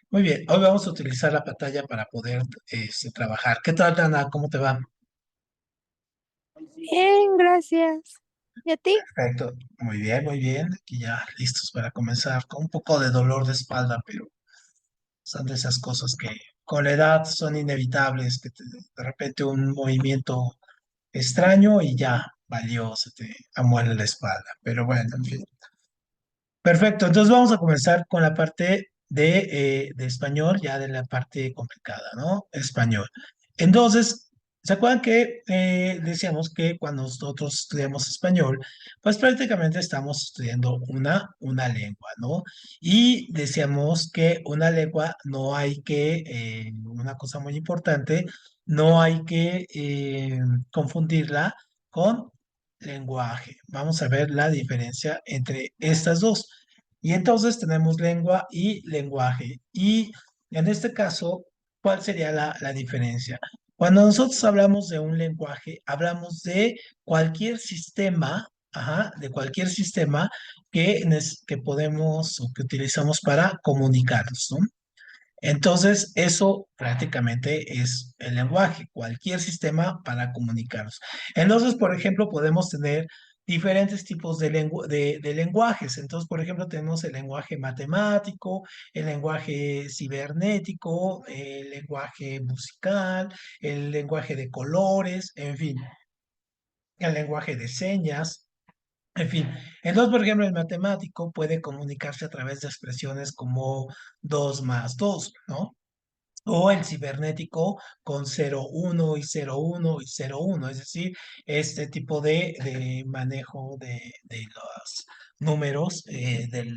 Muy bien, hoy vamos a utilizar la pantalla para poder trabajar. ¿Qué tal, Dana? ¿Cómo te va? Bien, gracias. ¿Y a ti? Perfecto, muy bien, muy bien. Aquí ya listos para comenzar con un poco de dolor de espalda, pero son de esas cosas que con la edad son inevitables, de repente un movimiento extraño y ya valió, se te amuela la espalda. Pero bueno, en fin. Perfecto, entonces vamos a comenzar con la parte de español, ya de la parte complicada, ¿no? Español. Entonces, ¿se acuerdan que decíamos que cuando nosotros estudiamos español, pues prácticamente estamos estudiando una lengua, ¿no? Y decíamos que una lengua no hay que, una cosa muy importante, no hay que confundirla con lenguaje. Vamos a ver la diferencia entre estas dos. Y entonces tenemos lengua y lenguaje. Y en este caso, ¿cuál sería la diferencia? Cuando nosotros hablamos de un lenguaje, hablamos de cualquier sistema, ajá, de cualquier sistema que podemos o que utilizamos para comunicarnos, ¿no? Entonces, eso prácticamente es el lenguaje, cualquier sistema para comunicarnos. Entonces, por ejemplo, podemos tener diferentes tipos de lenguajes. Entonces, por ejemplo, tenemos el lenguaje matemático, el lenguaje cibernético, el lenguaje musical, el lenguaje de colores, en fin, el lenguaje de señas. En fin, entonces, por ejemplo, el matemático puede comunicarse a través de expresiones como 2 más 2, ¿no? O el cibernético con 0 1 y 0 1 y 0 1, es decir, este tipo de manejo de los números del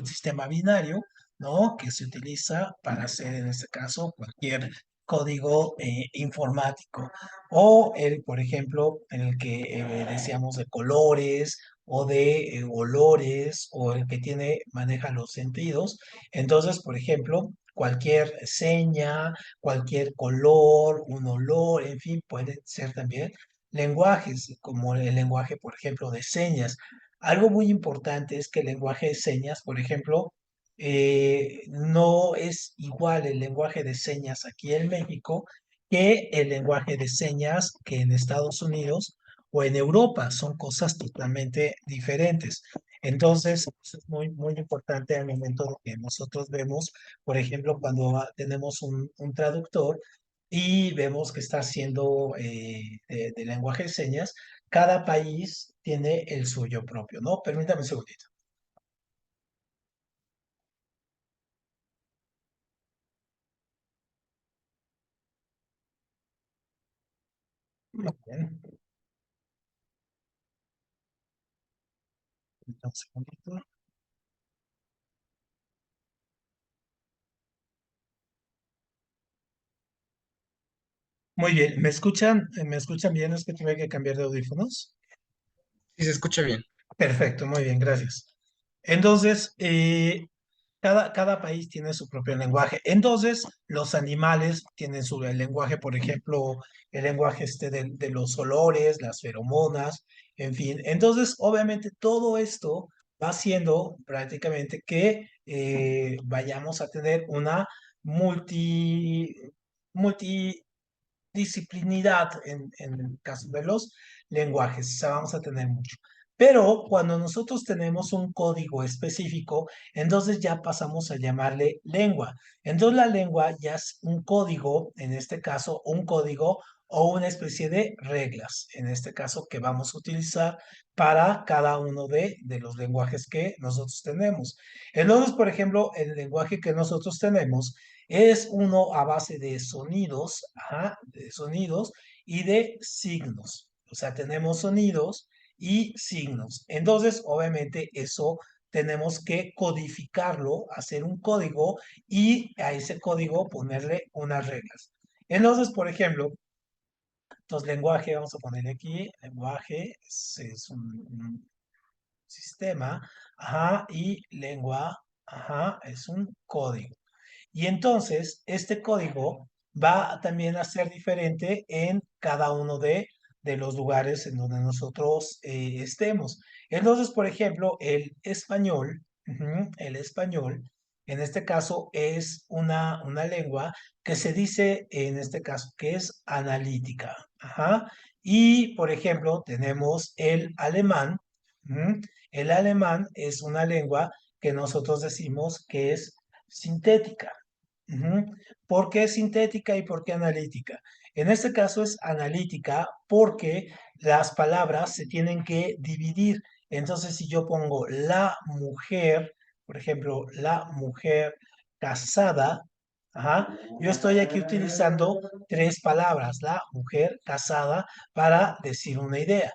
sistema binario, ¿no? Que se utiliza para hacer, en este caso, cualquier código informático. O el, por ejemplo, en el que decíamos de colores o de olores, o el que maneja los sentidos. Entonces, por ejemplo, cualquier seña, cualquier color, un olor, en fin, pueden ser también lenguajes, como el lenguaje, por ejemplo, de señas. Algo muy importante es que el lenguaje de señas, por ejemplo, no es igual el lenguaje de señas aquí en México que el lenguaje de señas que en Estados Unidos o en Europa. Son cosas totalmente diferentes. Entonces, eso es muy, muy importante al momento de que nosotros vemos, por ejemplo, cuando tenemos un traductor y vemos que está haciendo de lenguaje de señas, cada país tiene el suyo propio, ¿no? Permítame un segundito. Muy bien, un segundito. Muy bien, ¿me escuchan? ¿Me escuchan bien? ¿Es que tuve que cambiar de audífonos? Sí, se escucha bien. Perfecto, muy bien, gracias. Entonces, cada país tiene su propio lenguaje. Entonces, los animales tienen su lenguaje, por ejemplo, el lenguaje de los olores, las feromonas, en fin. Entonces, obviamente, todo esto va haciendo prácticamente que vayamos a tener una multi, multidisciplinidad en el caso de los lenguajes. O sea, vamos a tener mucho. Pero cuando nosotros tenemos un código específico, entonces ya pasamos a llamarle lengua. Entonces la lengua ya es un código, en este caso, un código o una especie de reglas, en este caso, que vamos a utilizar para cada uno de los lenguajes que nosotros tenemos. Entonces, por ejemplo, el lenguaje que nosotros tenemos es uno a base de sonidos, ajá, de sonidos y de signos. O sea, tenemos sonidos y signos. Entonces, obviamente, eso tenemos que codificarlo, hacer un código y a ese código ponerle unas reglas. Entonces, por ejemplo, entonces lenguaje, vamos a poner aquí, lenguaje es un sistema, ajá, y lengua, ajá, es un código. Y entonces, este código va también a ser diferente en cada uno de los lugares en donde nosotros estemos. Entonces, por ejemplo, el español, ujú, el español en este caso es una lengua que se dice, en este caso, que es analítica. Ajá. Y, por ejemplo, tenemos el alemán. ¿M? El alemán es una lengua que nosotros decimos que es sintética. Ujú. ¿Por qué sintética y por qué analítica? En este caso es analítica porque las palabras se tienen que dividir. Entonces, si yo pongo la mujer, por ejemplo, la mujer casada, ajá, yo estoy aquí utilizando tres palabras, la mujer casada, para decir una idea.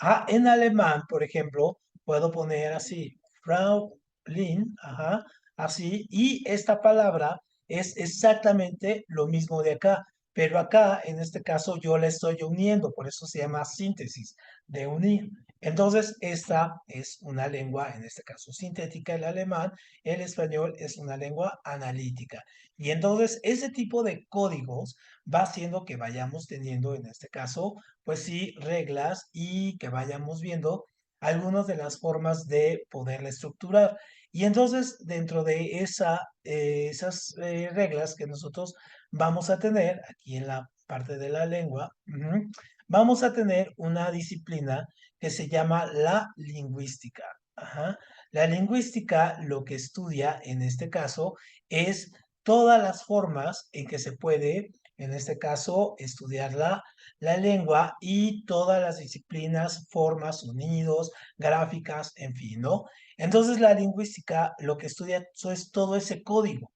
Ah, en alemán, por ejemplo, puedo poner así, Frau Lin, ajá, así, y esta palabra es exactamente lo mismo de acá, pero acá, en este caso, yo la estoy uniendo, por eso se llama síntesis, de unir. Entonces, esta es una lengua, en este caso, sintética, el alemán, el español es una lengua analítica. Y entonces, ese tipo de códigos va haciendo que vayamos teniendo, en este caso, pues sí, reglas y que vayamos viendo algunas de las formas de poderla estructurar. Y entonces, dentro de esas reglas que nosotros vamos a tener aquí en la parte de la lengua, vamos a tener una disciplina que se llama la lingüística. Ajá. La lingüística lo que estudia en este caso es todas las formas en que se puede, en este caso, estudiar la lengua y todas las disciplinas, formas, sonidos, gráficas, en fin, ¿no? Entonces la lingüística lo que estudia es todo ese código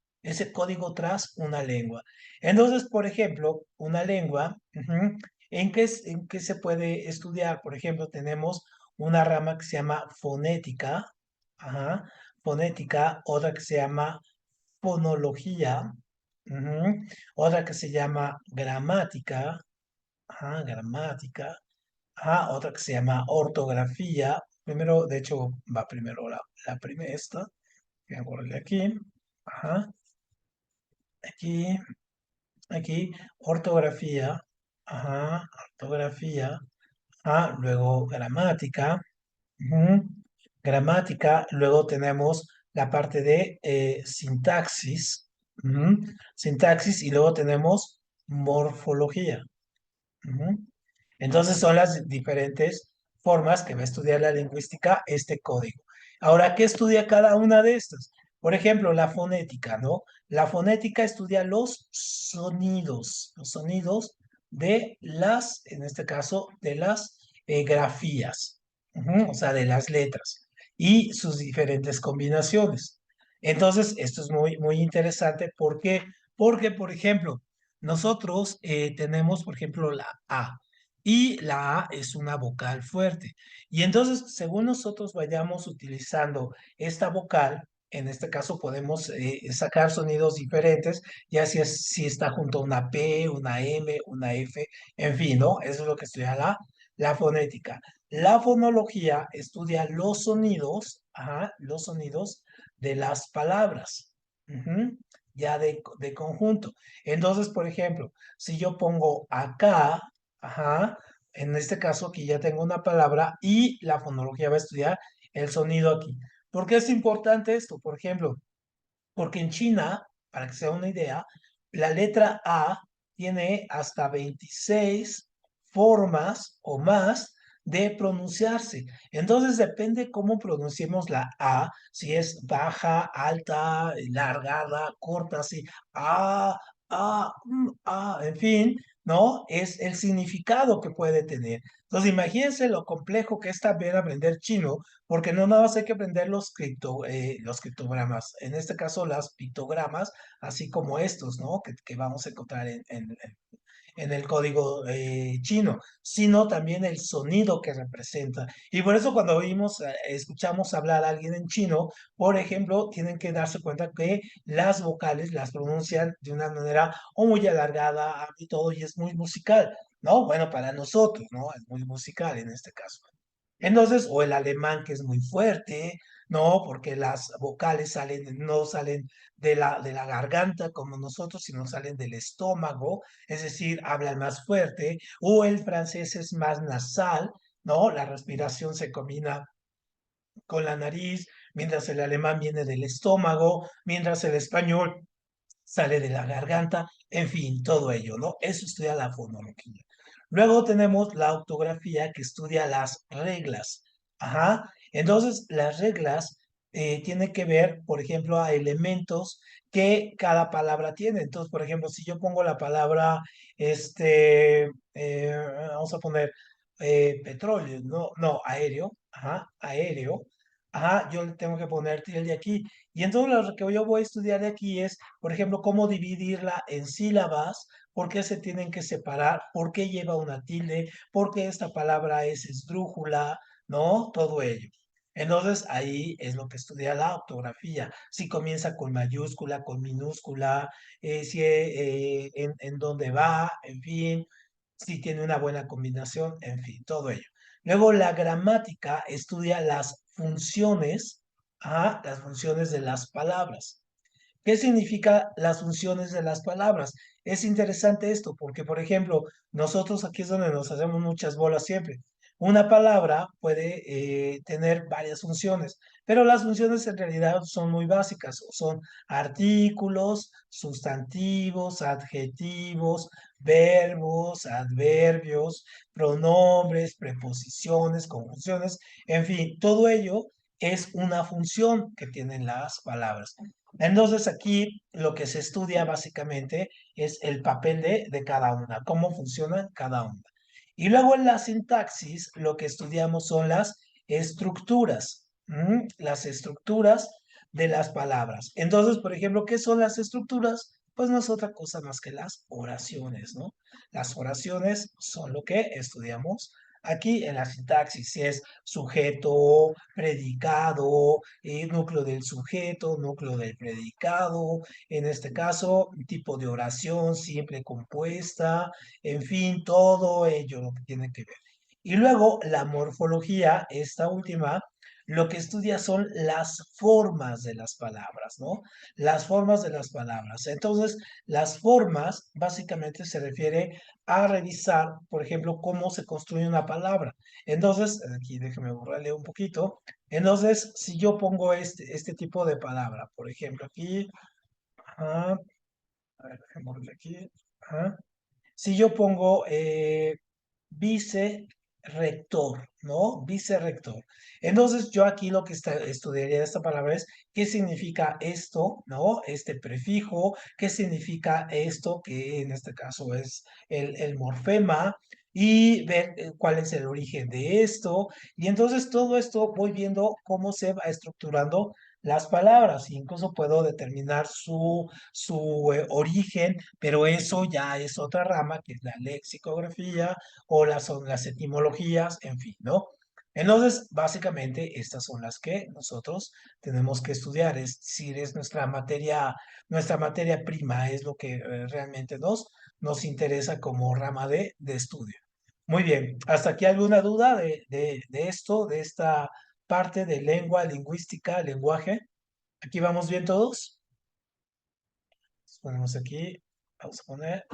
tras una lengua. Entonces, por ejemplo, una lengua, en qué se puede estudiar? Por ejemplo, tenemos una rama que se llama fonética, ajá, fonética, otra que se llama fonología, otra que se llama gramática, ajá, gramática, ajá, otra que se llama ortografía. Primero, de hecho, va primero la primera esta. Voy a borrarle aquí. Ajá. Aquí, aquí, ortografía. Ajá, ortografía. Ah, luego gramática. Ujú. Gramática. Luego tenemos la parte de sintaxis. Ujú. Sintaxis y luego tenemos morfología. Ujú. Entonces son las diferentes formas que va a estudiar la lingüística este código. Ahora, ¿qué estudia cada una de estas? Por ejemplo, la fonética, ¿no? La fonética estudia los sonidos de las, en este caso, de las grafías, o sea, de las letras y sus diferentes combinaciones. Entonces, esto es muy, muy interesante. ¿Por qué? Porque, por ejemplo, nosotros tenemos, por ejemplo, la A y la A es una vocal fuerte. Y entonces, según nosotros vayamos utilizando esta vocal, en este caso podemos sacar sonidos diferentes, ya si está junto a una P, una M, una F, en fin, ¿no? Eso es lo que estudia la fonética. La fonología estudia los sonidos, ajá, los sonidos de las palabras, ujú, ya de conjunto. Entonces, por ejemplo, si yo pongo acá, ajá, en este caso aquí ya tengo una palabra y la fonología va a estudiar el sonido aquí. ¿Por qué es importante esto? Por ejemplo, porque en China, para que sea una idea, la letra A tiene hasta 26 formas o más de pronunciarse. Entonces depende cómo pronunciemos la A, si es baja, alta, largada, corta, así, en fin, ¿no? Es el significado que puede tener. Entonces imagínense lo complejo que es también aprender chino porque no nada más hay que aprender los criptogramas, en este caso las pictogramas, así como estos, ¿no? Que vamos a encontrar en el código chino, sino también el sonido que representa. Y por eso cuando escuchamos hablar a alguien en chino, por ejemplo, tienen que darse cuenta que las vocales las pronuncian de una manera o muy alargada y todo, y es muy musical, ¿no? Bueno, para nosotros, ¿no? Es muy musical en este caso. Entonces, o el alemán que es muy fuerte, ¿no? Porque las vocales no salen de la garganta como nosotros, sino salen del estómago, es decir, hablan más fuerte, o el francés es más nasal, ¿no? La respiración se combina con la nariz, mientras el alemán viene del estómago, mientras el español sale de la garganta, en fin, todo ello, ¿no? Eso estudia la fonología. Luego tenemos la ortografía que estudia las reglas. Ajá. Entonces, las reglas tienen que ver, por ejemplo, a elementos que cada palabra tiene. Entonces, por ejemplo, si yo pongo la palabra, vamos a poner petróleo, no, aéreo, ajá, aéreo, ajá, yo le tengo que poner tilde aquí. Y entonces lo que yo voy a estudiar de aquí es, por ejemplo, cómo dividirla en sílabas, por qué se tienen que separar, por qué lleva una tilde, por qué esta palabra es esdrújula, ¿no? Todo ello. Entonces ahí es lo que estudia la ortografía. Si comienza con mayúscula, con minúscula, si en dónde va, en fin, si tiene una buena combinación, en fin, todo ello. Luego la gramática estudia las funciones de las palabras. ¿Qué significa las funciones de las palabras? Es interesante esto porque, por ejemplo, nosotros aquí es donde nos hacemos muchas bolas siempre. Una palabra puede tener varias funciones, pero las funciones en realidad son muy básicas. Son artículos, sustantivos, adjetivos, verbos, adverbios, pronombres, preposiciones, conjunciones, en fin, todo ello es una función que tienen las palabras. Entonces aquí lo que se estudia básicamente es el papel de cada una, cómo funciona cada una. Y luego en la sintaxis lo que estudiamos son las estructuras, las estructuras de las palabras. Entonces, por ejemplo, ¿qué son las estructuras? Pues no es otra cosa más que las oraciones, ¿no? Las oraciones son lo que estudiamos aquí en la sintaxis, si es sujeto, predicado, núcleo del sujeto, núcleo del predicado, en este caso, tipo de oración simple compuesta, en fin, todo ello lo que tiene que ver. Y luego la morfología, esta última, lo que estudia son las formas de las palabras, ¿no? Las formas de las palabras. Entonces, las formas básicamente se refiere a revisar, por ejemplo, cómo se construye una palabra. Entonces, aquí déjeme borrarle un poquito. Entonces, si yo pongo este tipo de palabra, por ejemplo, aquí, ajá, a ver, déjeme borrarle aquí, ajá. Si yo pongo vicerrector, ¿no? Vicerrector. Entonces, yo aquí lo que estudiaría de esta palabra es qué significa esto, ¿no? Este prefijo, qué significa esto, que en este caso es el morfema, y ver cuál es el origen de esto. Y entonces todo esto voy viendo cómo se va estructurando las palabras. Incluso puedo determinar su origen, pero eso ya es otra rama que es la lexicografía o son las etimologías, en fin, ¿no? Entonces, básicamente, estas son las que nosotros tenemos que estudiar, es decir, es nuestra materia prima, es lo que realmente nos interesa como rama de estudio. Muy bien, ¿hasta aquí alguna duda de esto, de esta parte de lengua, lingüística, lenguaje? ¿Aquí vamos bien todos? Ponemos aquí, vamos a poner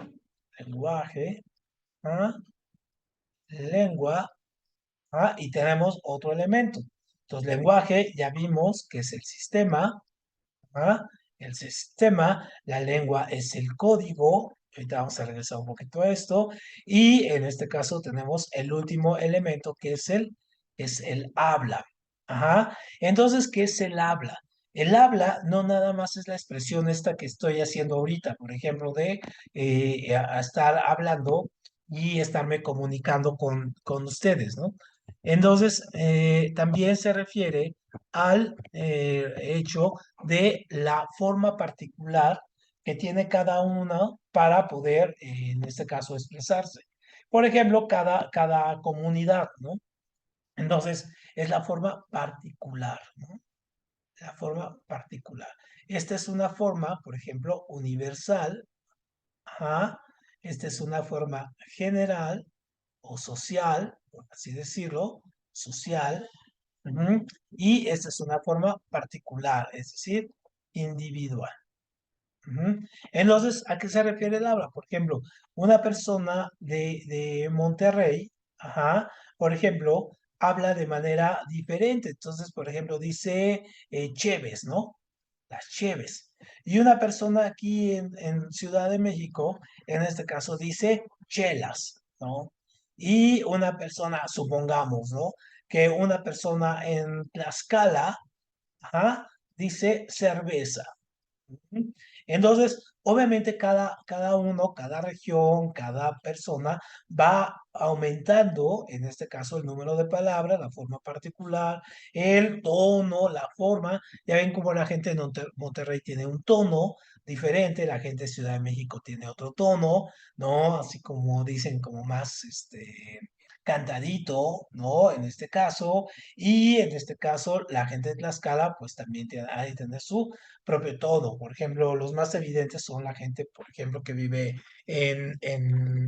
lenguaje, ¿ah? Lengua, ¿ah? Y tenemos otro elemento. Entonces, lenguaje, ya vimos que es el sistema, ¿ah? El sistema, la lengua es el código. Ahorita vamos a regresar un poquito a esto. Y en este caso tenemos el último elemento que es el habla. Ajá. Entonces, ¿qué es el habla? El habla no nada más es la expresión esta que estoy haciendo ahorita, por ejemplo, de a estar hablando y estarme comunicando con ustedes, ¿no? Entonces, también se refiere al hecho de la forma particular que tiene cada uno para poder, en este caso, expresarse. Por ejemplo, cada comunidad, ¿no? Entonces, es la forma particular, ¿no? La forma particular. Esta es una forma, por ejemplo, universal. Ajá. Esta es una forma general o social, por así decirlo, social. Ujú. Y esta es una forma particular, es decir, individual. Ujú. Entonces, ¿a qué se refiere el habla? Por ejemplo, una persona de Monterrey, ajá, por ejemplo, habla de manera diferente. Entonces, por ejemplo, dice cheves, ¿no? Las cheves. Y una persona aquí en Ciudad de México, en este caso, dice chelas, ¿no? Y una persona, supongamos, ¿no? Que una persona en Tlaxcala, ajá, dice cerveza. Ujú. Entonces, obviamente cada uno, cada región, cada persona va aumentando, en este caso, el número de palabras, la forma particular, el tono, la forma. Ya ven como la gente de Monterrey tiene un tono diferente, la gente de Ciudad de México tiene otro tono, ¿no? Así como dicen, como más, cantadito, ¿no? En este caso, y en este caso, la gente de Tlaxcala, pues también ha de tener su propio tono. Por ejemplo, los más evidentes son la gente, por ejemplo, que vive en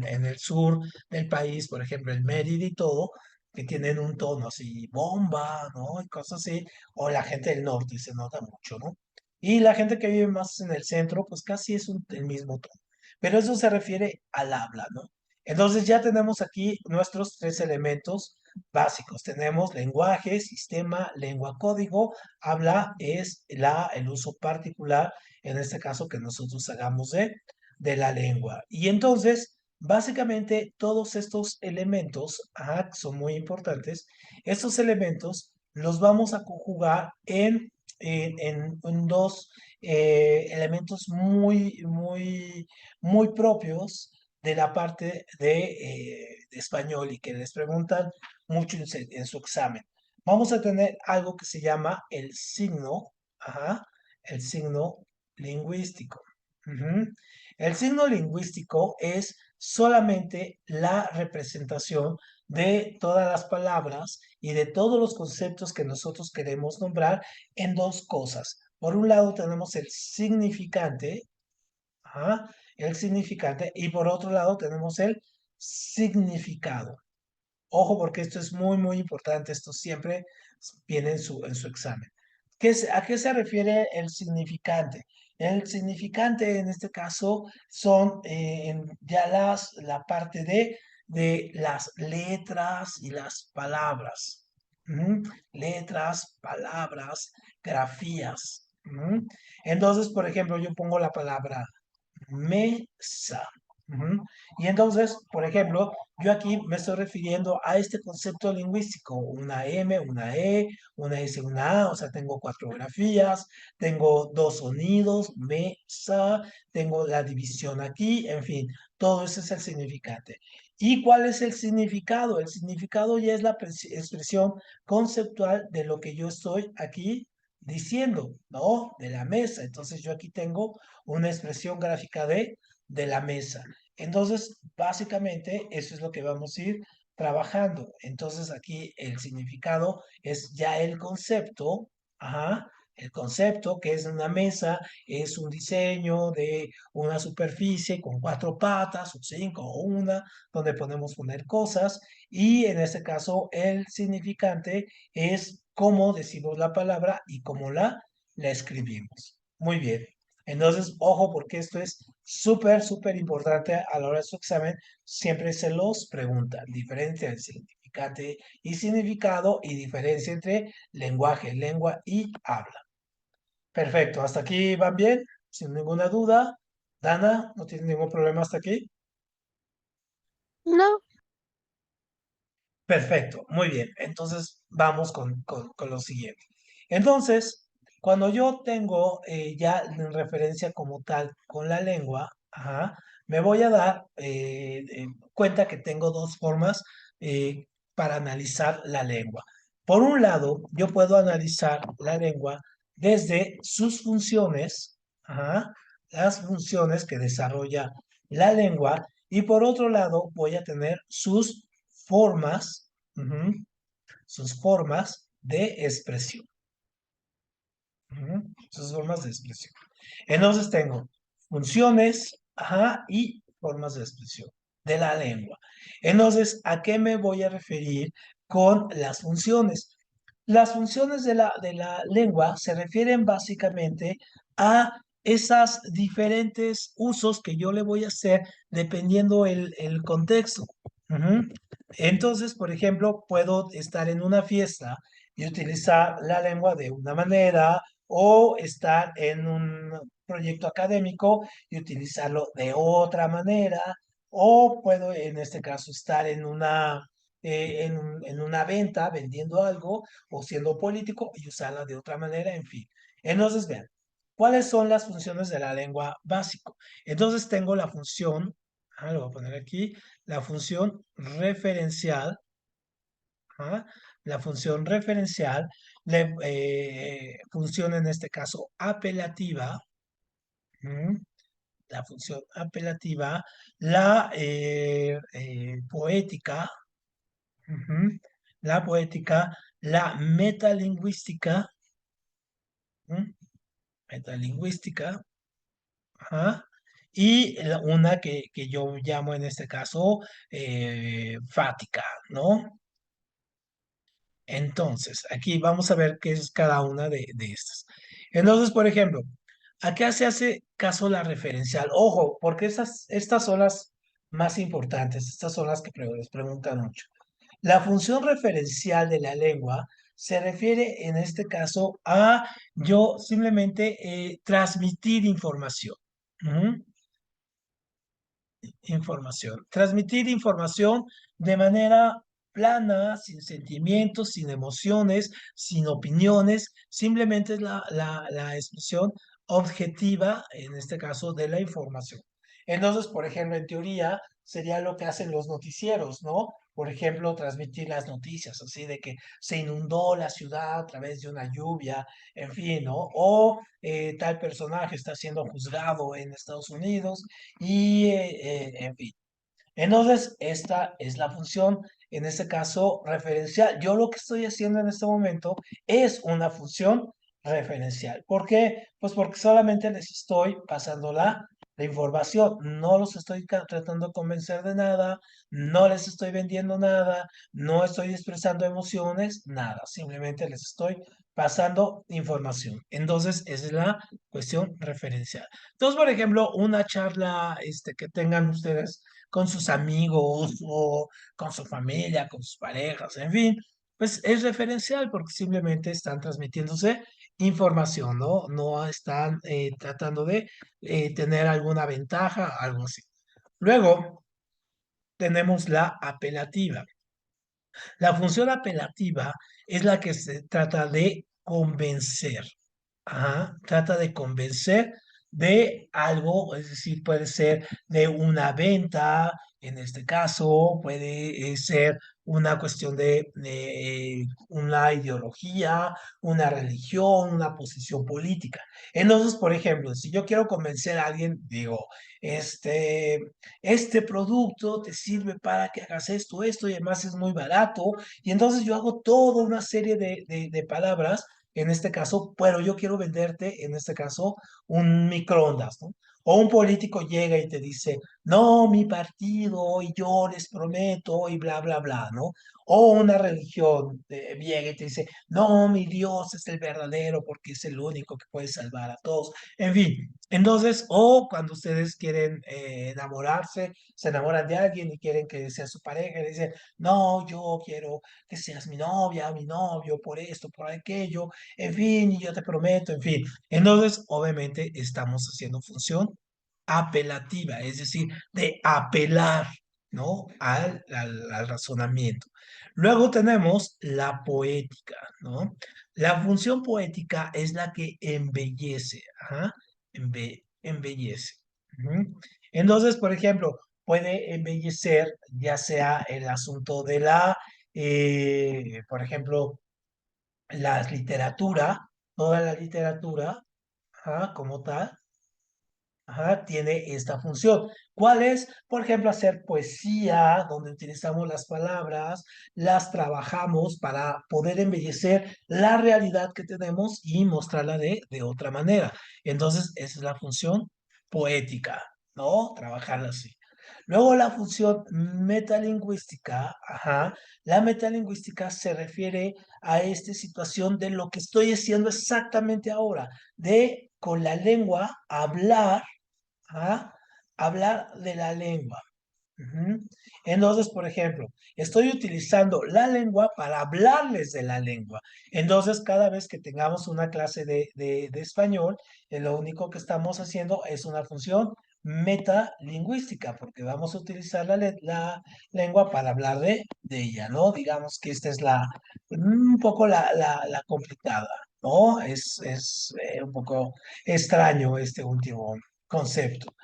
el sur del país, por ejemplo, en Mérida y todo, que tienen un tono así, bomba, ¿no? Y cosas así, o la gente del norte, se nota mucho, ¿no? Y la gente que vive más en el centro, pues casi es el mismo tono. Pero eso se refiere al habla, ¿no? Entonces ya tenemos aquí nuestros tres elementos básicos. Tenemos lenguaje, sistema, lengua, código. Habla es el uso particular, en este caso que nosotros hagamos de la lengua. Y entonces, básicamente, todos estos elementos, ajá, que son muy importantes, estos elementos los vamos a conjugar en dos elementos muy propios de la parte de español y que les preguntan mucho en su examen. Vamos a tener algo que se llama el signo, ajá, el signo lingüístico. Ujú. El signo lingüístico es solamente la representación de todas las palabras y de todos los conceptos que nosotros queremos nombrar en dos cosas. Por un lado tenemos el significante, ajá, el significante, y por otro lado tenemos el significado. Ojo, porque esto es muy importante. Esto siempre viene en su examen. ¿A qué se refiere el significante? El significante en este caso son ya la parte de las letras y las palabras. Ujú. Letras, palabras, grafías. Ujú. Entonces, por ejemplo, yo pongo la palabra mesa. Ujú. Y entonces, por ejemplo, yo aquí me estoy refiriendo a este concepto lingüístico, una M, una E, una S, una A, o sea, tengo cuatro grafías, tengo dos sonidos, mesa, tengo la división aquí, en fin, todo eso es el significante. ¿Y cuál es el significado? El significado ya es la expresión conceptual de lo que yo estoy aquí diciendo, ¿no? De la mesa. Entonces yo aquí tengo una expresión gráfica de la mesa. Entonces, básicamente, eso es lo que vamos a ir trabajando. Entonces, aquí el significado es ya el concepto, ajá, el concepto que es una mesa, es un diseño de una superficie con cuatro patas, o cinco, o una, donde podemos poner cosas, y en este caso, el significante es cómo decimos la palabra y cómo la escribimos. Muy bien. Entonces, ojo, porque esto es súper importante a la hora de su examen. Siempre se los preguntan. Diferencia entre significante y significado y diferencia entre lenguaje, lengua y habla. Perfecto. ¿Hasta aquí van bien? Sin ninguna duda. Dana, ¿no tiene ningún problema hasta aquí? No, Perfecto, muy bien. Entonces vamos con lo siguiente. Entonces, cuando yo tengo ya en referencia como tal con la lengua, ajá, me voy a dar cuenta que tengo dos formas para analizar la lengua. Por un lado, yo puedo analizar la lengua desde sus funciones, ajá, las funciones que desarrolla la lengua, y por otro lado, voy a tener sus formas, ujú, sus formas de expresión. Ujú, sus formas de expresión. Entonces tengo funciones, ajá, y formas de expresión de la lengua. Entonces, ¿a qué me voy a referir con las funciones? Las funciones de la lengua se refieren básicamente a esas diferentes usos que yo le voy a hacer dependiendo el contexto. Ujú. Entonces, por ejemplo, puedo estar en una fiesta y utilizar la lengua de una manera o estar en un proyecto académico y utilizarlo de otra manera o puedo, en este caso, estar en en una venta vendiendo algo o siendo político y usarla de otra manera, en fin. Entonces, vean, ¿cuáles son las funciones de la lengua básico? Entonces, tengo la función, lo voy a poner aquí, la función referencial, ¿ah? La función referencial, función en este caso apelativa, ¿m? La función apelativa, la poética, ujú, la poética, la metalingüística, ¿m? Metalingüística, ajá, y una que yo llamo en este caso fática, ¿no? Entonces, aquí vamos a ver qué es cada una de estas. Entonces, por ejemplo, ¿a qué se hace caso la referencial? Ojo, porque estas son las más importantes, estas son las que les preguntan mucho. La función referencial de la lengua se refiere en este caso a yo simplemente transmitir información. Ujú. Información. Transmitir información de manera plana, sin sentimientos, sin emociones, sin opiniones, simplemente es la expresión objetiva, en este caso, de la información. Entonces, por ejemplo, en teoría sería lo que hacen los noticieros, ¿no? Por ejemplo, transmitir las noticias, así de que se inundó la ciudad a través de una lluvia, en fin, ¿no? O tal personaje está siendo juzgado en Estados Unidos y, en fin. Entonces, esta es la función, en este caso, referencial. Yo lo que estoy haciendo en este momento es una función referencial. ¿Por qué? Pues porque solamente les estoy pasando la información. No los estoy tratando de convencer de nada, no les estoy vendiendo nada, no estoy expresando emociones, nada. Simplemente les estoy pasando información. Entonces, esa es la cuestión referencial. Entonces, por ejemplo, una charla que tengan ustedes con sus amigos o con su familia, con sus parejas, en fin, pues es referencial porque simplemente están transmitiéndose información, ¿no? No están tratando de tener alguna ventaja, algo así. Luego tenemos la apelativa. La función apelativa es la que se trata de convencer. Ajá, trata de convencer de algo, es decir, puede ser de una venta, en este caso, puede ser una cuestión de una ideología, una religión, una posición política. Entonces, por ejemplo, si yo quiero convencer a alguien, digo, este, este producto te sirve para que hagas esto, y además es muy barato, y entonces yo hago toda una serie de palabras en este caso, pero yo quiero venderte, en este caso, un microondas, ¿no? O un político llega y te dice, no, mi partido, y yo les prometo, y bla, bla, bla, ¿no? O una religión llega y te dice, no, mi Dios es el verdadero porque es el único que puede salvar a todos. En fin, entonces, o cuando ustedes quieren enamorarse, se enamoran de alguien y quieren que sea su pareja, y dicen, no, yo quiero que seas mi novia, mi novio, por esto, por aquello, en fin, y yo te prometo, en fin. Entonces, obviamente, estamos haciendo función apelativa, es decir, de apelar, ¿no? Al razonamiento. Luego tenemos la poética, ¿no? La función poética es la que embellece, ajá, embellece. Ujú. Entonces, por ejemplo, puede embellecer ya sea el asunto de por ejemplo, la literatura, toda la literatura, ajá, como tal, ajá, tiene esta función. ¿Cuál es? Por ejemplo, hacer poesía, donde utilizamos las palabras, las trabajamos para poder embellecer la realidad que tenemos y mostrarla de otra manera. Entonces, esa es la función poética, ¿no? Trabajarla así. Luego la función metalingüística, ajá, la metalingüística se refiere a esta situación de lo que estoy haciendo exactamente ahora, de con la lengua hablar, ajá, hablar de la lengua. Ujú. Entonces, por ejemplo, estoy utilizando la lengua para hablarles de la lengua. Entonces, cada vez que tengamos una clase de español, lo único que estamos haciendo es una función metalingüística, porque vamos a utilizar la lengua para hablar de ella, ¿no? Digamos que esta es un poco la complicada, ¿no? Es un poco extraño este último concepto.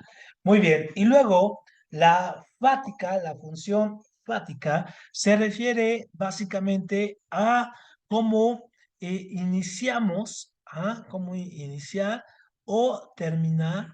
Muy bien, y luego la fática, la función fática, se refiere básicamente a cómo iniciamos, cómo iniciar o terminar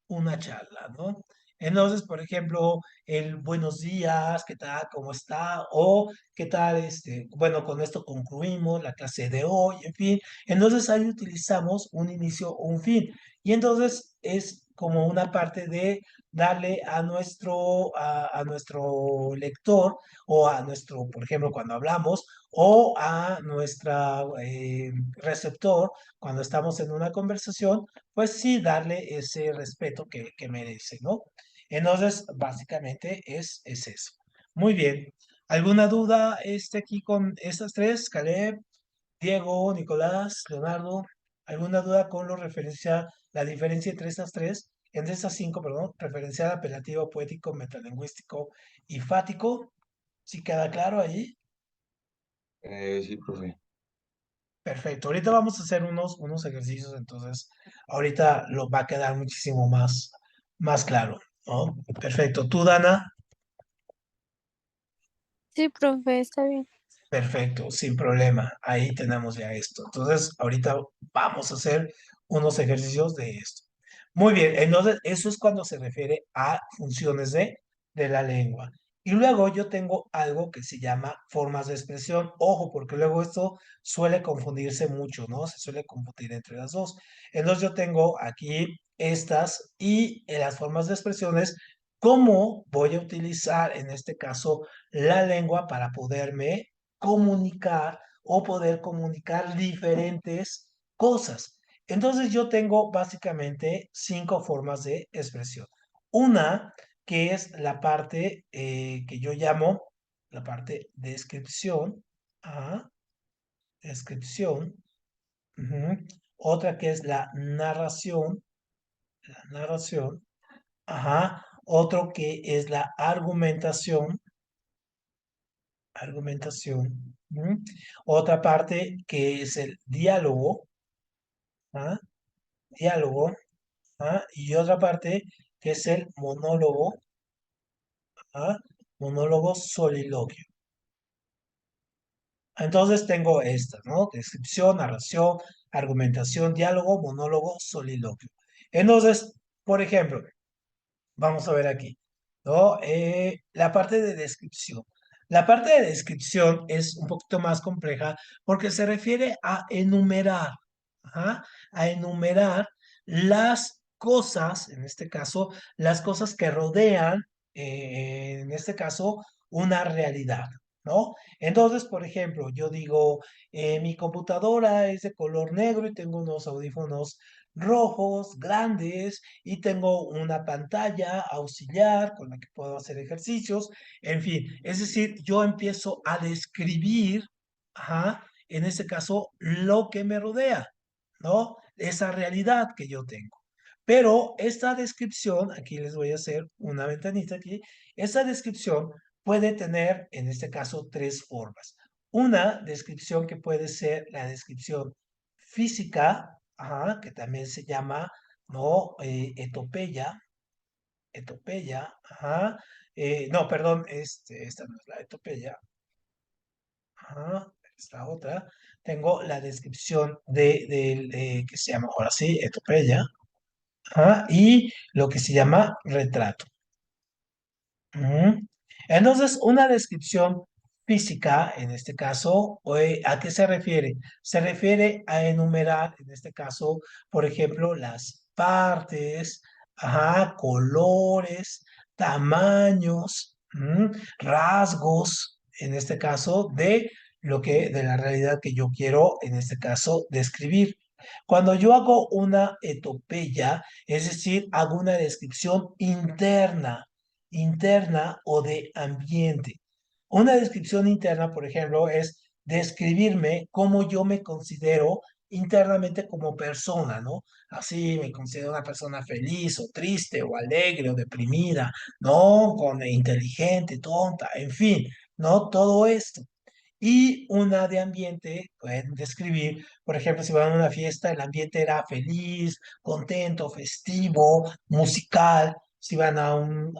una charla, ¿no? Entonces, por ejemplo, el buenos días, ¿qué tal? ¿Cómo está? O ¿qué tal? Bueno, con esto concluimos la clase de hoy, en fin. Entonces ahí utilizamos un inicio o un fin. Y entonces es como una parte de darle a nuestro lector o a nuestro, por ejemplo, cuando hablamos, o a nuestra receptor, cuando estamos en una conversación, pues sí, darle ese respeto que merece, ¿no? Entonces, básicamente es eso. Muy bien. ¿Alguna duda aquí con estas tres? Caleb, Diego, Nicolás, Leonardo, ¿alguna duda con la diferencia entre estas tres, entre estas cinco, perdón, referencial, apelativo, poético, metalingüístico y fático? ¿Sí queda claro ahí? Sí, profe. Perfecto. Ahorita vamos a hacer unos ejercicios, entonces ahorita lo va a quedar muchísimo más claro, ¿no? Perfecto. ¿Tú, Dana? Sí, profe, está bien. Perfecto, sin problema. Ahí tenemos ya esto. Entonces, ahorita vamos a hacer unos ejercicios de esto. Muy bien, entonces eso es cuando se refiere a funciones de la lengua. Y luego yo tengo algo que se llama formas de expresión. Ojo, porque luego esto suele confundirse mucho, ¿no? Se suele confundir entre las dos. Entonces yo tengo aquí estas y en las formas de expresiones, ¿cómo voy a utilizar en este caso la lengua para poderme comunicar o poder comunicar diferentes cosas? Entonces yo tengo básicamente cinco formas de expresión. Una que es la parte que yo llamo la parte descripción, ajá, descripción. Ujú. Otra que es la narración, ajá. Otro que es la argumentación, argumentación. Ujú. Otra parte que es el diálogo, ¿ah? Diálogo, ¿ah? Y otra parte que es el monólogo, ¿ah? Monólogo soliloquio. Entonces tengo estas, ¿no? Descripción, narración, argumentación, diálogo, monólogo, soliloquio. Entonces, por ejemplo, vamos a ver aquí, ¿no? La parte de descripción. La parte de descripción es un poquito más compleja porque se refiere a enumerar, ajá, a enumerar las cosas, en este caso, las cosas que rodean, en este caso, una realidad, ¿no? Entonces, por ejemplo, yo digo, mi computadora es de color negro y tengo unos audífonos rojos, grandes, y tengo una pantalla auxiliar con la que puedo hacer ejercicios, en fin, es decir, yo empiezo a describir, ajá, en este caso, lo que me rodea, ¿no? Esa realidad que yo tengo. Pero esta descripción, aquí les voy a hacer una ventanita aquí, esa descripción puede tener, en este caso, tres formas. Una descripción que puede ser la descripción física, ajá, que también se llama, ¿no? Etopeya, etopeya, ajá. No, perdón, esta no es la etopeya, ajá, esta otra. Tengo la descripción que se llama, ahora sí, etopeya, ajá, y lo que se llama retrato. Ujú. Entonces, una descripción física, en este caso, ¿a qué se refiere? Se refiere a enumerar, en este caso, por ejemplo, las partes, ajá, colores, tamaños, rasgos, en este caso, de la realidad que yo quiero, en este caso, describir. Cuando yo hago una etopeya, es decir, hago una descripción interna o de ambiente. Una descripción interna, por ejemplo, es describirme cómo yo me considero internamente como persona, ¿no? Así me considero una persona feliz o triste o alegre o deprimida, ¿no? Con inteligente, tonta, en fin, ¿no? Todo esto. Y una de ambiente, pueden describir, por ejemplo, si van a una fiesta, el ambiente era feliz, contento, festivo, musical. Si van a un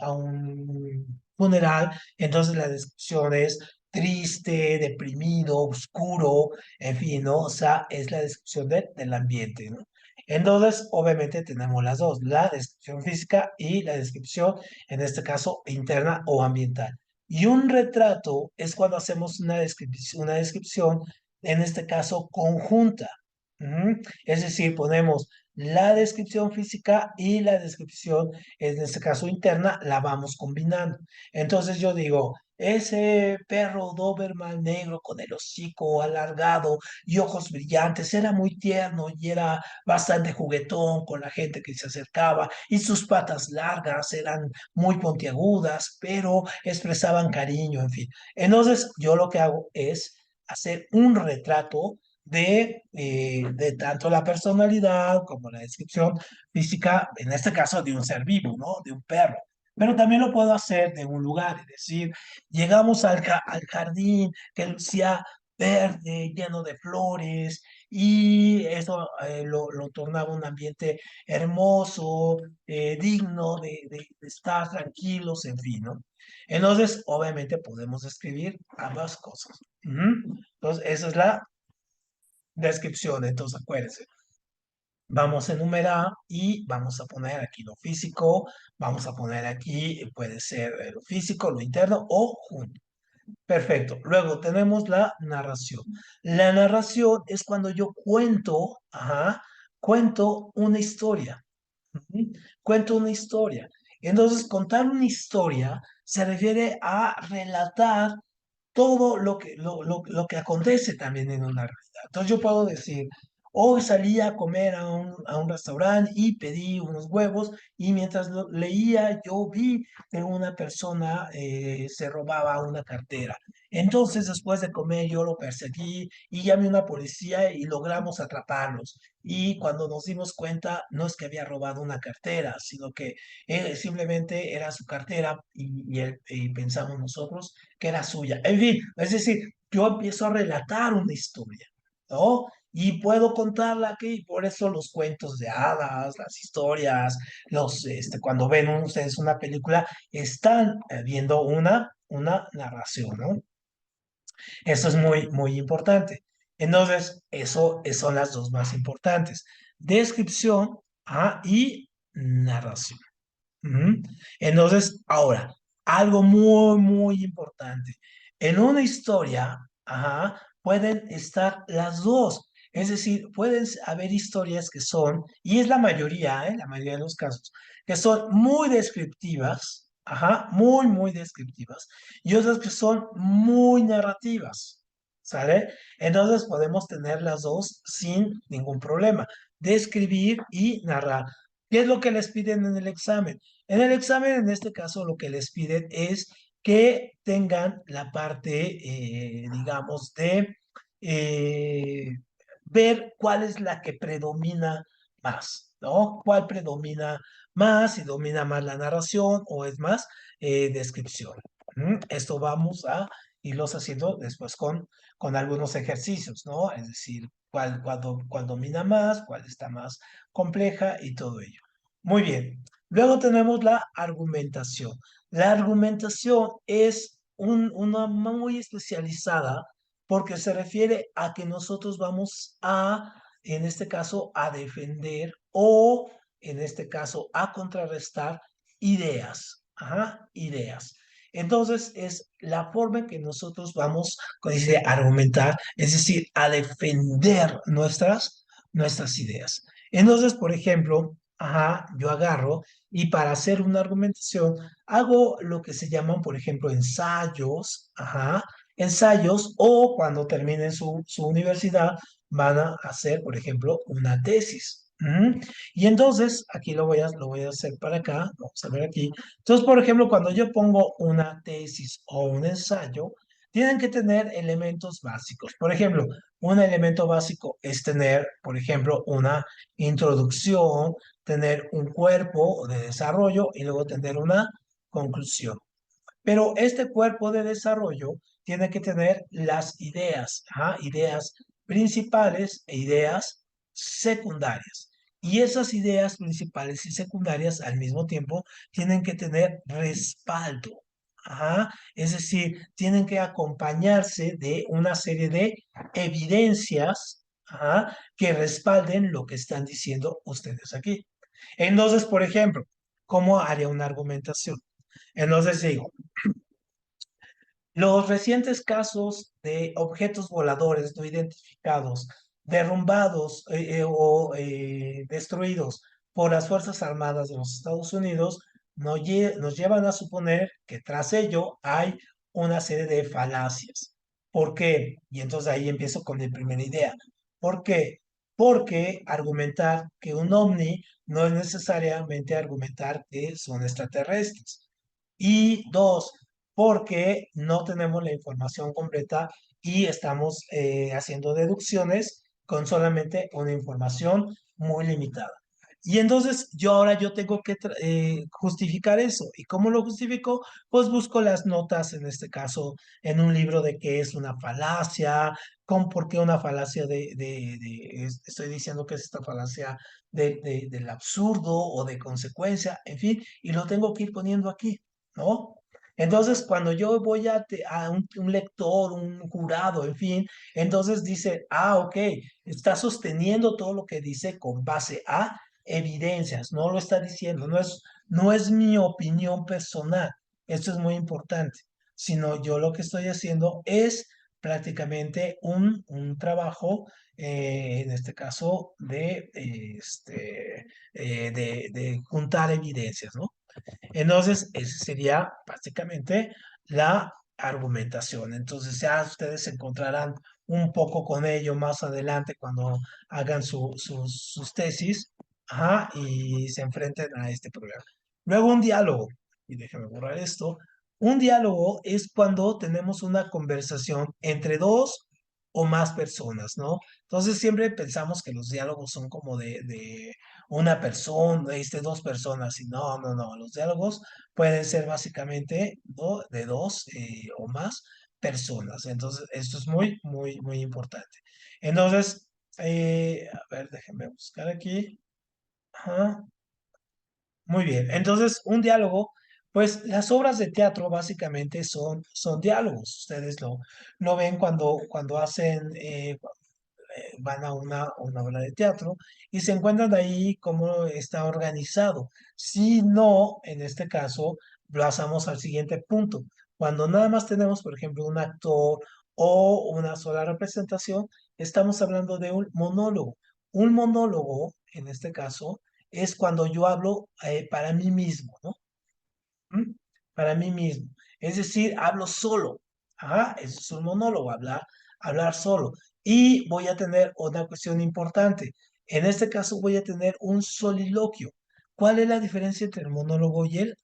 funeral, entonces la descripción es triste, deprimido, oscuro, en fin, ¿no? O sea, es la descripción del ambiente, ¿no? Entonces, obviamente tenemos las dos, la descripción física y la descripción, en este caso, interna o ambiental. Y un retrato es cuando hacemos una descripción, en este caso conjunta. Ujú. Es decir, ponemos la descripción física y la descripción, en este caso interna, la vamos combinando. Entonces yo digo, ese perro Doberman negro con el hocico alargado y ojos brillantes era muy tierno y era bastante juguetón con la gente que se acercaba y sus patas largas eran muy puntiagudas, pero expresaban cariño, en fin. Entonces, yo lo que hago es hacer un retrato de tanto la personalidad como la descripción física, en este caso de un ser vivo, ¿no? De un perro. Pero también lo puedo hacer de un lugar, es decir, llegamos al jardín que lucía verde, lleno de flores, y eso lo tornaba un ambiente hermoso, digno de estar tranquilos, en fin, ¿no? Entonces, obviamente podemos describir ambas cosas. Ujú. Entonces, esa es la descripción. Entonces, acuérdense, vamos a enumerar y vamos a poner aquí lo físico, vamos a poner aquí, puede ser lo físico, lo interno o junto. Perfecto. Luego tenemos la narración. La narración es cuando yo cuento, cuento una historia. Ujú. Cuento una historia. Entonces, contar una historia se refiere a relatar todo lo que acontece también en una realidad. Entonces, yo puedo decir, hoy salí a comer a un restaurante y pedí unos huevos y mientras lo leía, yo vi que una persona se robaba una cartera. Entonces, después de comer, yo lo perseguí y llamé a una policía y logramos atraparlos. Y cuando nos dimos cuenta, no es que había robado una cartera, sino que simplemente era su cartera y pensamos nosotros que era suya. En fin, es decir, yo empiezo a relatar una historia, ¿no? Y puedo contarla aquí, por eso los cuentos de hadas, las historias, cuando ven ustedes una película, están viendo una narración, ¿no? Eso es muy, muy importante. Entonces, eso son las dos más importantes. Descripción, y narración. Ujú. Entonces, ahora, algo muy, muy importante. En una historia, pueden estar las dos. Es decir, pueden haber historias que son, y es la mayoría de los casos, que son muy descriptivas, muy, muy descriptivas, y otras que son muy narrativas, ¿sale? Entonces podemos tener las dos sin ningún problema. Describir y narrar. ¿Qué es lo que les piden en el examen? En el examen, en este caso, lo que les piden es que tengan la parte, digamos, de eh, ver cuál es la que predomina más, ¿no? ¿Cuál predomina más? Si domina más la narración o es más descripción. Esto vamos a irlos haciendo después con algunos ejercicios, ¿no? Es decir, cuál domina más, cuál está más compleja y todo ello. Muy bien. Luego tenemos la argumentación. La argumentación es una muy especializada porque se refiere a que nosotros vamos en este caso, a defender o, en este caso, a contrarrestar ideas. Ideas. Entonces, es la forma en que nosotros vamos, como dice, a argumentar, es decir, a defender nuestras ideas. Entonces, por ejemplo, yo agarro y para hacer una argumentación hago lo que se llaman, por ejemplo, ensayos, ensayos o cuando terminen su universidad van a hacer, por ejemplo, una tesis. Ujú. Y entonces, aquí lo voy a hacer para acá, vamos a ver aquí. Entonces, por ejemplo, cuando yo pongo una tesis o un ensayo, tienen que tener elementos básicos. Por ejemplo, un elemento básico es tener, por ejemplo, una introducción, tener un cuerpo de desarrollo y luego tener una conclusión. Pero este cuerpo de desarrollo tiene que tener las ideas, ajá, ideas principales e ideas secundarias. Y esas ideas principales y secundarias al mismo tiempo tienen que tener respaldo. Ajá, es decir, tienen que acompañarse de una serie de evidencias, ajá, que respalden lo que están diciendo ustedes aquí. Entonces, por ejemplo, ¿cómo haría una argumentación? Entonces digo, los recientes casos de objetos voladores no identificados, derrumbados o destruidos por las Fuerzas Armadas de los Estados Unidos, nos llevan a suponer que tras ello hay una serie de falacias. ¿Por qué? Y entonces ahí empiezo con mi primera idea. ¿Por qué? Porque argumentar que un ovni no es necesariamente argumentar que son extraterrestres. Y dos, porque no tenemos la información completa y estamos haciendo deducciones con solamente una información muy limitada. Y entonces yo tengo que justificar eso. ¿Y cómo lo justifico? Pues busco las notas, en este caso, en un libro de qué es una falacia, con por qué una falacia estoy diciendo que es esta falacia del absurdo o de consecuencia, en fin, y lo tengo que ir poniendo aquí, ¿no? Entonces, cuando yo voy a un lector, un jurado, en fin, entonces dice, ok, está sosteniendo todo lo que dice con base a evidencias, no lo está diciendo, no es mi opinión personal, esto es muy importante, sino yo lo que estoy haciendo es prácticamente un trabajo, en este caso, de juntar evidencias, ¿no? Entonces, esa sería básicamente la argumentación. Entonces, ya ustedes se encontrarán un poco con ello más adelante cuando hagan sus tesis, ajá, y se enfrenten a este problema. Luego, un diálogo, y déjenme borrar esto. Un diálogo es cuando tenemos una conversación entre dos o más personas, ¿no? Entonces, siempre pensamos que los diálogos son como de una persona, dos personas, y no, no, no, los diálogos pueden ser básicamente de dos o más personas. Entonces, esto es muy, muy, muy importante. Entonces, a ver, déjenme buscar aquí. Ajá. Muy bien. Entonces, un diálogo, pues las obras de teatro básicamente son diálogos. Ustedes lo ven cuando hacen van a una obra de teatro y se encuentran ahí cómo está organizado. Si no, en este caso, pasamos al siguiente punto. Cuando nada más tenemos, por ejemplo, un actor o una sola representación, estamos hablando de un monólogo. Un monólogo, en este caso, es cuando yo hablo para mí mismo, ¿no? ¿Mm? Para mí mismo. Es decir, hablo solo. Ajá, eso es un monólogo, hablar solo. Y voy a tener otra cuestión importante. En este caso voy a tener un soliloquio. ¿Cuál es la diferencia entre el monólogo y el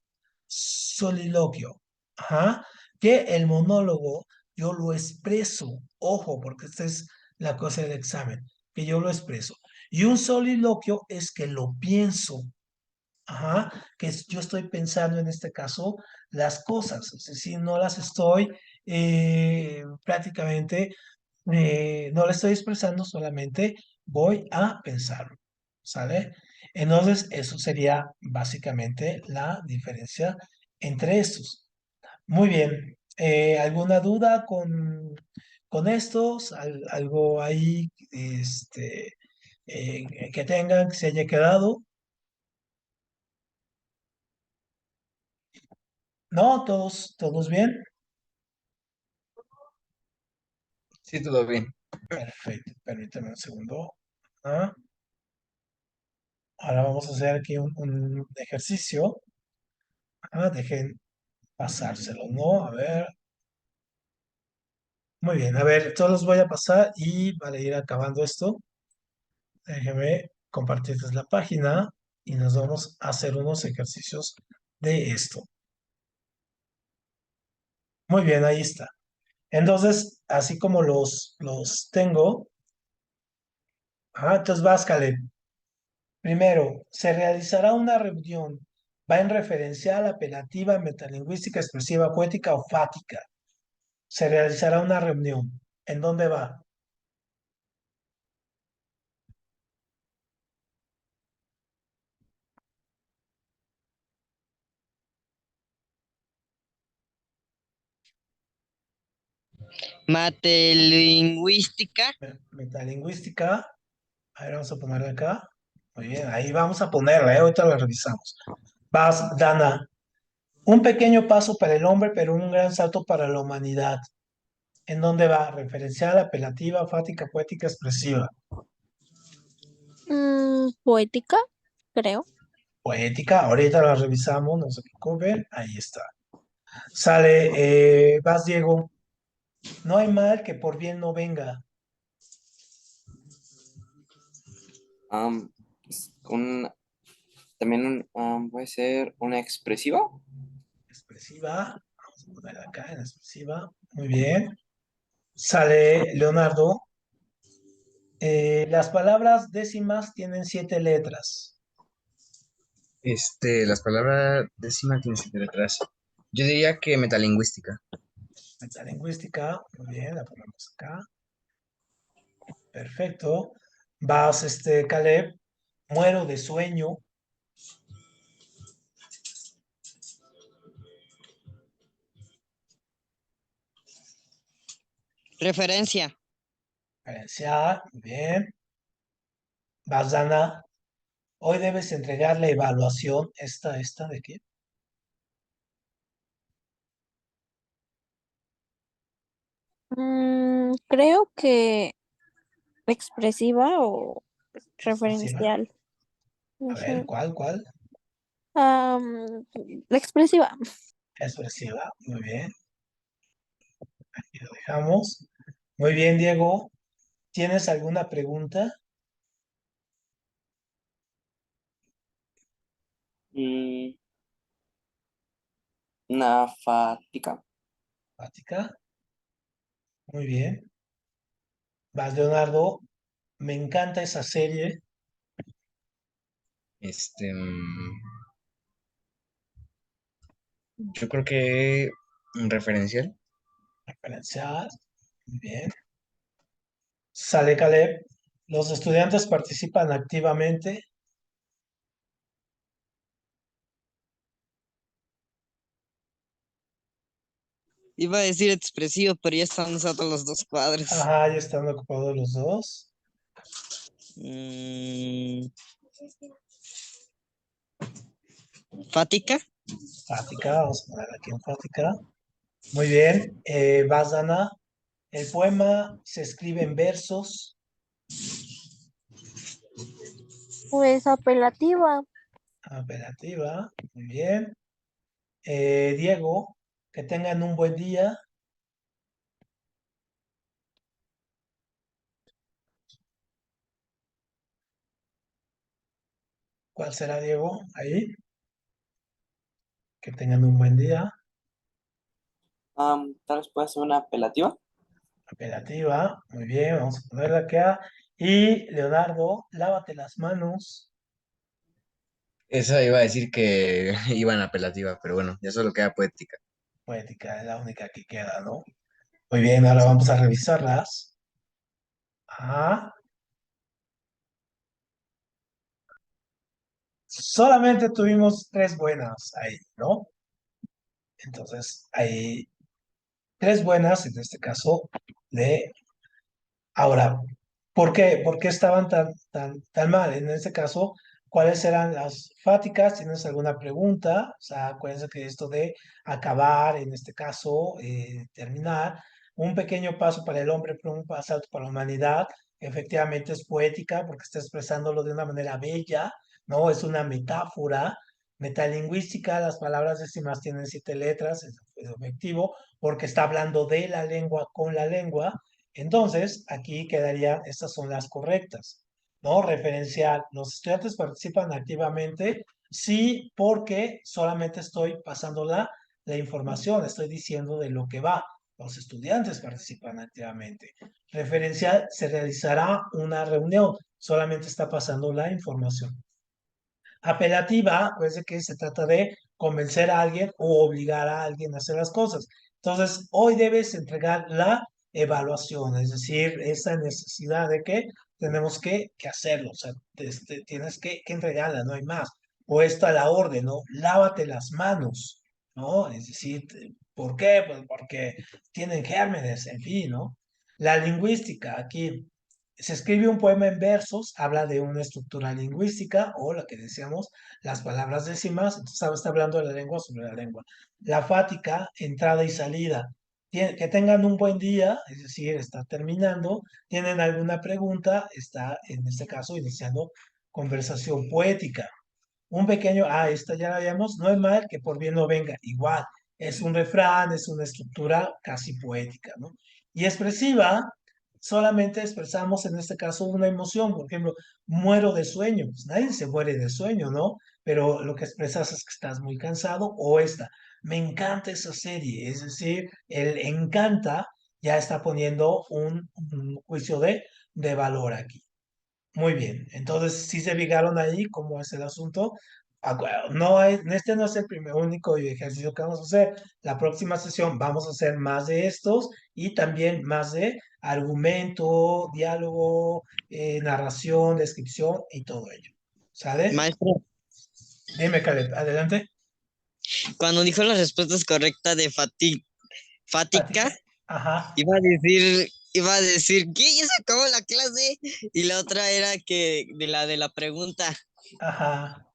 soliloquio? Ajá, que el monólogo yo lo expreso. Ojo, porque esta es la cosa del examen, que yo lo expreso. Y un soliloquio es que lo pienso. Ajá, yo estoy pensando en este caso las cosas, es decir, no las estoy prácticamente, no las estoy expresando, solamente voy a pensarlo, ¿sale? Entonces, eso sería básicamente la diferencia entre estos. Muy bien, ¿alguna duda con estos? ¿Algo ahí que tengan, que se haya quedado? ¿No? ¿Todos bien? Sí, todo bien. Perfecto, permítame un segundo. Ah, ahora vamos a hacer aquí un ejercicio. Dejen pasárselo, ¿no? A ver. Muy bien, a ver, todos los voy a pasar y para ir acabando esto, déjeme compartirles la página y nos vamos a hacer unos ejercicios de esto. Muy bien, ahí está. Entonces, así como los tengo, entonces vas, Caleb. Primero, se realizará una reunión. Va en referencial, apelativa, metalingüística, expresiva, poética o fática. Se realizará una reunión. ¿En dónde va? Matelingüística. Metalingüística. A ver, vamos a ponerla acá. Muy bien, ahí vamos a ponerla, ahorita la revisamos. Vas, Dana. Un pequeño paso para el hombre, pero un gran salto para la humanidad. ¿En dónde va? Referencial, apelativa, fática, poética, expresiva. Poética, creo. Poética, ahorita la revisamos, no se preocupen. Ahí está. Sale, vas, Diego. No hay mal que por bien no venga. Am, un, también puede ser una expresiva. Expresiva. Vamos a poner acá en expresiva. Muy bien. Sale Leonardo. Las palabras décimas tienen 7 letras. Las palabras décimas tienen 7 letras. Yo diría que metalingüística. Metalingüística. Muy bien, la ponemos acá. Perfecto. Vas, Caleb. Muero de sueño. Referencia. Referencial. Muy bien. Vas, Dana. Hoy debes entregar la evaluación. ¿Esta de qué? Creo que expresiva o Expresiva. referencial. A ver, Ujú. ¿cuál? La expresiva. Expresiva. Muy bien. Aquí lo dejamos. Muy bien, Diego. ¿Tienes alguna pregunta? Mm, una fática. Fática. Muy bien. Vas, Leonardo. Me encanta esa serie. Yo creo que un referencial. Referencial. Muy bien. Sale Caleb. Los estudiantes participan activamente. Iba a decir expresivo, pero ya están nosotros los dos cuadros. Ajá, ya están ocupados los dos. Mm, Fática. Fática, vamos a poner aquí en fática. Muy bien. Vas, Dana. El poema se escribe en versos. Pues apelativa. Apelativa. Muy bien. Diego, que tengan un buen día. ¿Cuál será, Diego? Ahí. Que tengan un buen día. Tal vez puede ser una apelativa. Apelativa. Muy bien, vamos a ponerla acá. Y Leonardo, lávate las manos. Esa iba a decir que iba en apelativa, pero bueno, ya solo queda poética. Poética es la única que queda, ¿no? Muy bien, ahora Sí. vamos a revisarlas. Ajá. Solamente tuvimos 3 buenas ahí, ¿no? Entonces, hay 3 buenas en este caso de ahora. ¿Por qué estaban tan mal? En este caso, ¿cuáles eran las fáticas? ¿Tienes alguna pregunta? O sea, acuérdense que esto de acabar, en este caso, terminar, un pequeño paso para el hombre, pero un paso para la humanidad, efectivamente es poética porque está expresándolo de una manera bella, ¿no? Es una metáfora, Metalingüística, las palabras décimas tienen 7 letras, es objetivo, porque está hablando de la lengua con la lengua. Entonces, aquí quedarían, estas son las correctas, ¿no? Referencial, los estudiantes participan activamente, sí, porque solamente estoy pasando la información, estoy diciendo de lo que va. Los estudiantes participan activamente. Referencial, se realizará una reunión, solamente está pasando la información. Apelativa, pues de que se trata de convencer a alguien o obligar a alguien a hacer las cosas. Entonces, hoy debes entregar la evaluación, es decir, esa necesidad de que tenemos que hacerlo, o sea, tienes que entregarla, no hay más. O esta la orden, ¿no? Lávate las manos, ¿no? Es decir, ¿por qué? Pues porque tienen gérmenes, en fin, ¿no? La lingüística, aquí se escribe un poema en versos, habla de una estructura lingüística o la que decíamos, las palabras décimas, entonces está hablando de la lengua sobre la lengua. La fática, entrada y salida. Que tengan un buen día, es decir, está terminando. ¿Tienen alguna pregunta? Está, en este caso, iniciando conversación poética. Un pequeño, esta ya la habíamos, no es mal que por bien no venga, igual, es un refrán, es una estructura casi poética, ¿no? Y expresiva, solamente expresamos en este caso una emoción, por ejemplo, muero de sueño, pues nadie se muere de sueño, ¿no? Pero lo que expresas es que estás muy cansado, o esta, me encanta esa serie, es decir, el encanta ya está poniendo un juicio de valor aquí. Muy bien, entonces sí se fijaron ahí cómo es el asunto. No hay, este no es el primer único ejercicio que vamos a hacer. La próxima sesión vamos a hacer más de estos y también más de argumento, diálogo, narración, descripción y todo ello. ¿Sale? Maestro, Dime, Caleb, adelante. cuando dijo la respuesta correcta de fática, Fática. Ajá, iba a decir, ¿qué? Ya se acabó la clase. Y la otra era que de la pregunta. ajá.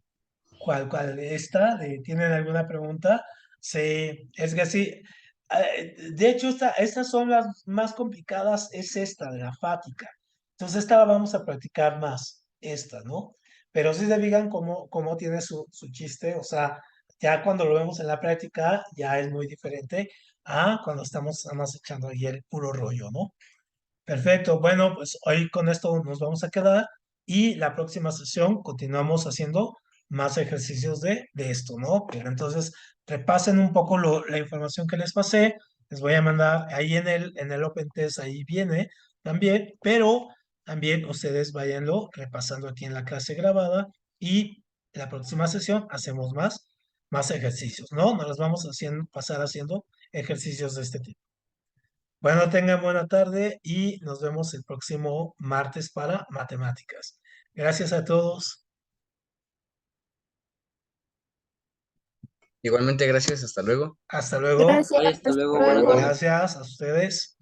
¿Cuál? ¿Esta? ¿Tienen alguna pregunta? Sí, es que sí. De hecho, estas son las más complicadas, es esta, de la fática. Entonces, esta la vamos a practicar más, esta, ¿no? Pero sí se digan cómo tiene su chiste, o sea, ya cuando lo vemos en la práctica, ya es muy diferente a cuando estamos nada más echando ahí el puro rollo, ¿no? Perfecto, bueno, pues hoy con esto nos vamos a quedar y la próxima sesión continuamos haciendo más ejercicios de esto, ¿no? Pero entonces repasen un poco la información que les pasé, les voy a mandar ahí en el Open Test, ahí viene también, pero también ustedes váyanlo repasando aquí en la clase grabada y la próxima sesión hacemos más ejercicios, ¿no? Nos los vamos pasar haciendo ejercicios de este tipo. Bueno, tengan buena tarde y nos vemos el próximo martes para matemáticas. Gracias a todos. Igualmente, gracias, hasta luego. Hasta luego. Gracias, Bye, hasta hasta luego, buenas luego. tardes. Gracias a ustedes.